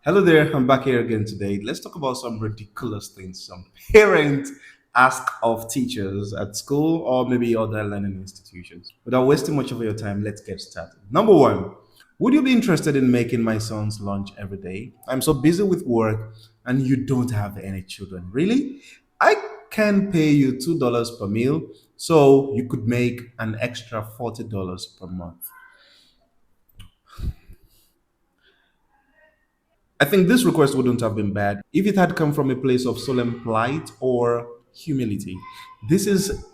Hello there, I'm back here again today. Let's talk about some ridiculous things some parents ask of teachers at school or maybe other learning institutions. Without wasting much of your time, let's get started. Number one, would you be interested in making my son's lunch every day? I'm so busy with work and you don't have any children. Really? I can pay you $2 per meal, so you could make an extra $40 per month. I think this request wouldn't have been bad if it had come from a place of solemn plight or humility. This is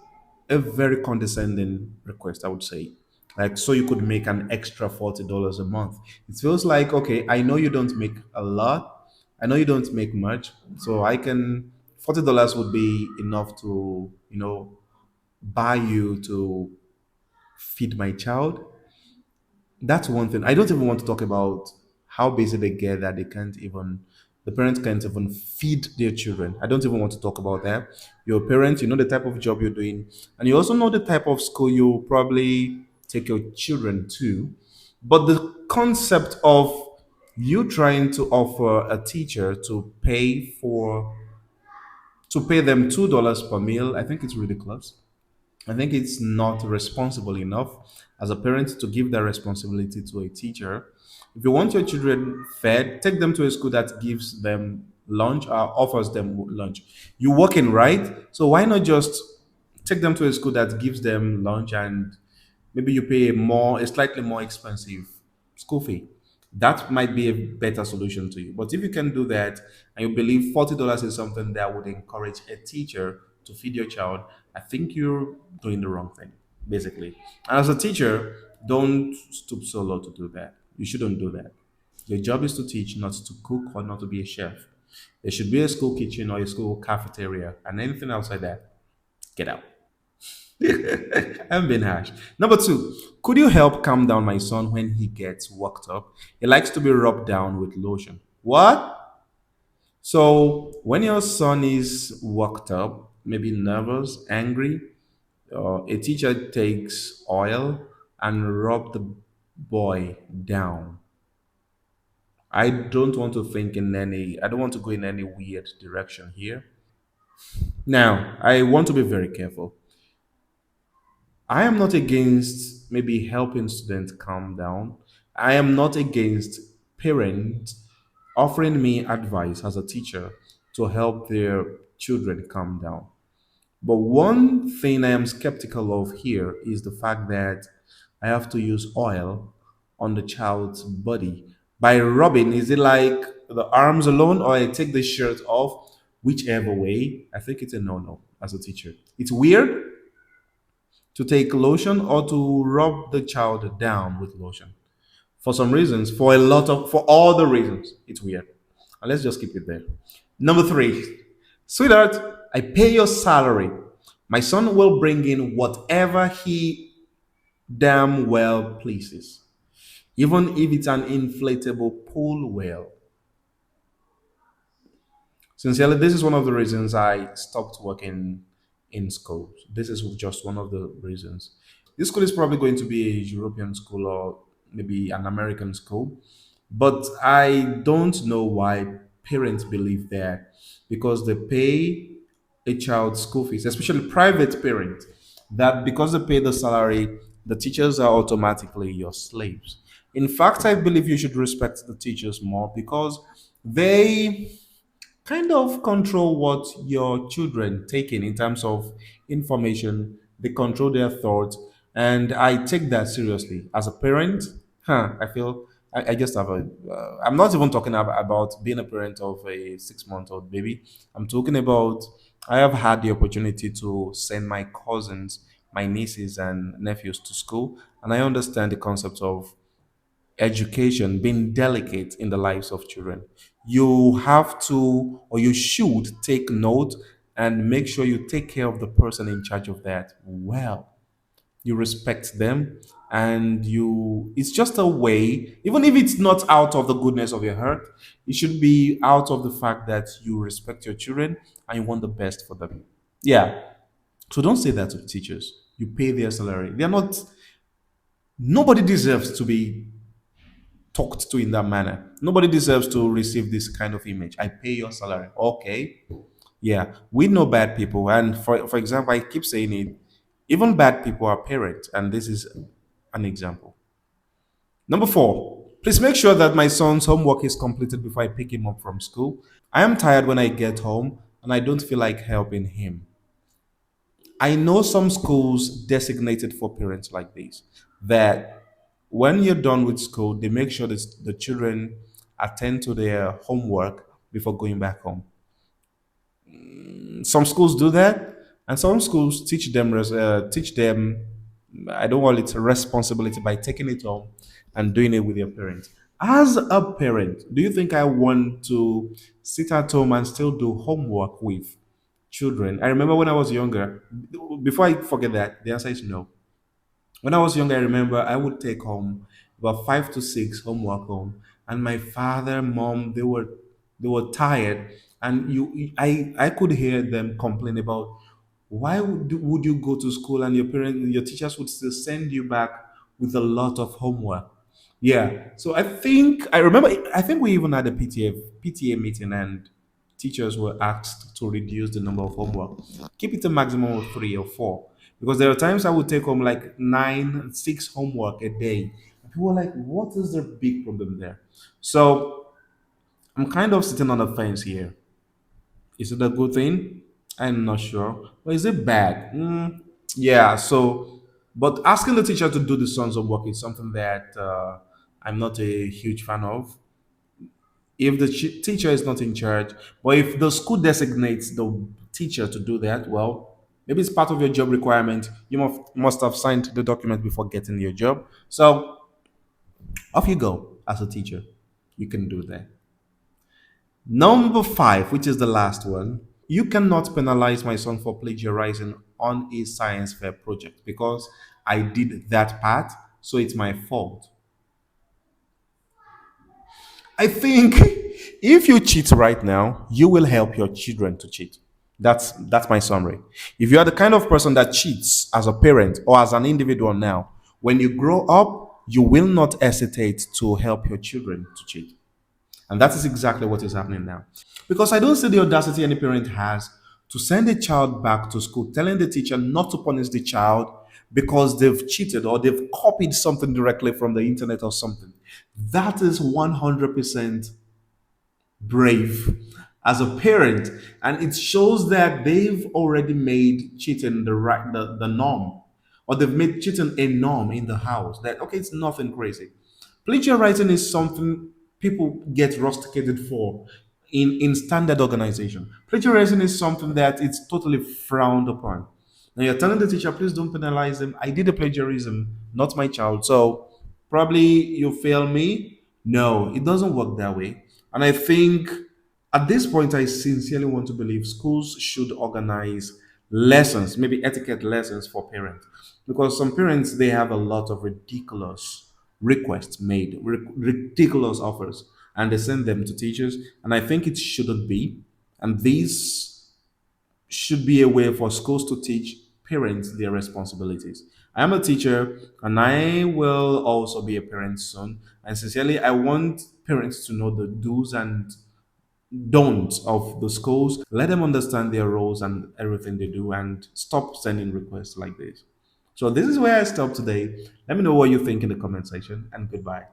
a very condescending request, I would say. Like, so you could make an extra $40 a month. It feels like, okay, I know you don't make a lot. I know you don't make much. So I can, $40 would be enough to, buy you to feed my child. That's one thing. I don't even want to talk about how busy they get that the parents can't even feed their children. I don't even want to talk about that. You're a parent, you know the type of job you're doing, and you also know the type of school you probably take your children to. But the concept of you trying to offer a teacher to pay them $2 per meal, I think it's ridiculous. I think it's not responsible enough as a parent to give that responsibility to a teacher. If you want your children fed, take them to a school that gives them lunch or offers them lunch. You're working, right? So why not just take them to a school that gives them lunch and maybe you pay a slightly more expensive school fee. That might be a better solution to you. But if you can do that and you believe $40 is something that would encourage a teacher to feed your child, I think you're doing the wrong thing, basically. And as a teacher, don't stoop so low to do that. You shouldn't do that. Your job is to teach, not to cook or not to be a chef. There should be a school kitchen or a school cafeteria, and anything outside that, get out. I'm being harsh. Number two, could you help calm down my son when he gets worked up? He likes to be rubbed down with lotion. What? So when your son is worked up, maybe nervous, angry, a teacher takes oil and rub the boy down. I don't want to go in any weird direction here. Now, I want to be very careful. I am not against maybe helping students calm down. I am not against parents offering me advice as a teacher to help their children calm down. But one thing I am skeptical of here is the fact that I have to use oil on the child's body. By rubbing, is it like the arms alone or I take the shirt off? Whichever way, I think it's a no no as a teacher. It's weird, to take lotion or to rub the child down with lotion. For some reasons, for all the reasons, it's weird. And let's just keep it there. Number three, sweetheart, I pay your salary. My son will bring in whatever he damn well pleases, even if it's an inflatable pool whale. Sincerely, this is one of the reasons I stopped working in schools. This is just one of the reasons. This school is probably going to be a European school or maybe an American school, but I don't know why parents believe that because they pay a child's school fees, especially private parents, that because they pay the salary, the teachers are automatically your slaves. In fact, I believe you should respect the teachers more because they kind of control what your children take in terms of information. They control their thoughts, and I take that seriously as a parent. I feel I just have a. I'm not even talking about being a parent of a 6 month old baby. I'm talking about I have had the opportunity to send my cousins, my nieces and nephews to school, and I understand the concept of education being delicate in the lives of children. You have to, or you should take note and make sure you take care of the person in charge of that well. You respect them, and it's just a way, even if it's not out of the goodness of your heart, it should be out of the fact that you respect your children and you want the best for them. Yeah. So don't say that to teachers. You pay their salary. They're not, nobody deserves to be talked to in that manner. Nobody deserves to receive this kind of image. I pay your salary. Okay. Yeah. We know bad people. And for example, I keep saying it, even bad people are parents. And this is an example. Number four, please make sure that my son's homework is completed before I pick him up from school. I am tired when I get home and I don't feel like helping him. I know some schools designated for parents like this, that when you're done with school, they make sure that the children attend to their homework before going back home. Some schools do that, and some schools teach them. I don't want it responsibility by taking it home and doing it with your parents. As a parent, do you think I want to sit at home and still do homework with children? I remember when I was younger. Before I forget that, the answer is no. When I was younger, I remember I would take home about 5 to 6 homework home, and my father, mom, they were tired, and I could hear them complain about why would you go to school and your teachers would still send you back with a lot of homework. Yeah, so I remember I think we even had a PTA meeting, and teachers were asked to reduce the number of homework, keep it a maximum of 3 or 4. Because there are times I would take home like 9, 6 homework a day. And people were like, what is the big problem there? So I'm kind of sitting on the fence here. Is it a good thing? I'm not sure. But is it bad? Yeah, so, but asking the teacher to do the son's homework is something that I'm not a huge fan of. If the teacher is not in charge, but if the school designates the teacher to do that, well, maybe it's part of your job requirement. You must have signed the document before getting your job. So off you go as a teacher. You can do that. Number five, which is the last one, you cannot penalize my son for plagiarizing on a science fair project because I did that part, so it's my fault. I think if you cheat right now, you will help your children to cheat. That's my summary. If you are the kind of person that cheats as a parent or as an individual now, when you grow up, you will not hesitate to help your children to cheat. And that is exactly what is happening now. Because I don't see the audacity any parent has to send a child back to school telling the teacher not to punish the child because they've cheated or they've copied something directly from the internet or something. That is 100% brave as a parent, and it shows that they've already made cheating the norm, or they've made cheating a norm in the house. That okay, it's nothing crazy. Plagiarizing is something people get rusticated for in standard organization. Plagiarizing is something that it's totally frowned upon. Now you're telling the teacher, please don't penalize them. I did a plagiarism, not my child. So probably you fail me. No, it doesn't work that way. And I think at this point, I sincerely want to believe schools should organize lessons, maybe etiquette lessons for parents, because some parents they have a lot of ridiculous requests made, ridiculous offers, and they send them to teachers. And I think it shouldn't be. And these should be a way for schools to teach parents their responsibilities. I am a teacher and I will also be a parent soon. And sincerely, I want parents to know the do's and don'ts of the schools. Let them understand their roles and everything they do and stop sending requests like this. So, this is where I stop today. Let me know what you think in the comment section and goodbye.